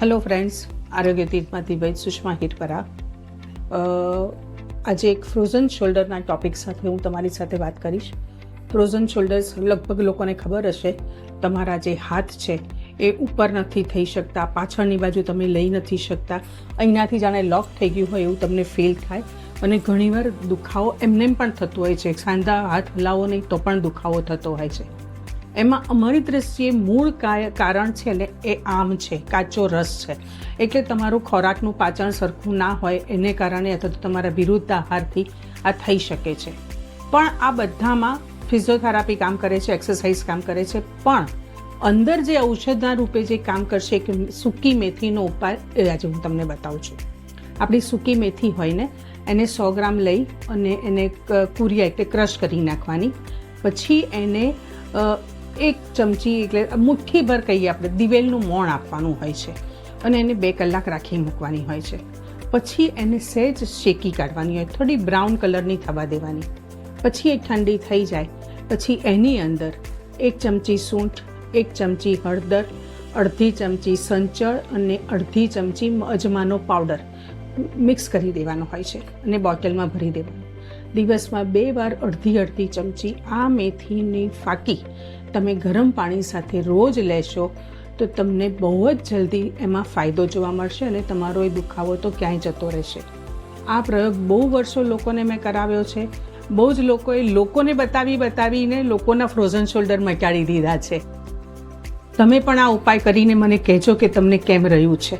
Hello friends, આરોગ્ય તીર્થમાંથી વૈદ સુષ્મા હિટપરા. આજે એક ફ્રોઝન શોલ્ડરના ટૉપિક સાથે હું તમારી સાથે વાત કરીશ. ફ્રોઝન શોલ્ડર્સ લગભગ લોકોને ખબર હશે. તમારા જે હાથ છે એ ઉપર નથી થઈ શકતા, પાછળની બાજુ તમે લઈ નથી શકતા, અહીંયાથી જાણે લોક થઈ ગયું હોય એવું તમને ફીલ થાય અને ઘણીવાર દુખાવો એમને પણ થતો હોય છે. સાંધા હાથ હલાવો નહીં તો પણ દુખાવો થતો હોય છે. એમાં અમારી દૃષ્ટિએ મૂળ કારણ છે ને એ આમ છે, કાચો રસ છે. એટલે તમારું ખોરાકનું પાચન સરખું ના હોય એને કારણે અથવા તો તમારા વિરુદ્ધ આહારથી આ થઈ શકે છે. પણ આ બધામાં ફિઝિયોથેરાપી કામ કરે છે, એક્સરસાઇઝ કામ કરે છે, પણ અંદર જે ઔષધના રૂપે જે કામ કરશે કે સૂકી મેથીનો ઉપાય એ આજે હું તમને બતાવું છું. આપણી સૂકી મેથી હોય ને એને 100 ગ્રામ લઈ અને એને કુરિયા એટલે ક્રશ કરી નાખવાની. પછી એને 1 ચમચી એટલે મુઠ્ઠીભર કહીએ આપણે દિવેલનું મોણ આપવાનું હોય છે અને એને 2 કલાક રાખી મૂકવાની હોય છે. પછી એને સહેજ શેકી કાઢવાની હોય, થોડી બ્રાઉન કલરની થવા દેવાની. પછી એ ઠંડી થઈ જાય પછી એની અંદર 1 ચમચી સૂંઠ, 1 ચમચી હળદર, અડધી ચમચી સંચળ અને અડધી ચમચી અજમાનો પાવડર મિક્સ કરી દેવાનો હોય છે અને બોટલમાં ભરી દેવાનું. દિવસમાં 2 વાર અડધી ચમચી આ મેથીની ફાકી તમે ગરમ પાણી સાથે રોજ લેશો તો તમને બહુ જ જલ્દી એમાં ફાયદો જોવા મળશે અને તમારો એ દુખાવો તો ક્યાંય જતો રહેશે. આ પ્રયોગ બહુ વર્ષો લોકોને મેં કરાવ્યો છે. બહુ જ લોકોને બતાવીને લોકોના ફ્રોઝન શોલ્ડર મટાડી દીધા છે. તમે પણ આ ઉપાય કરીને મને કહેજો કે તમને કેમ રહ્યું છે.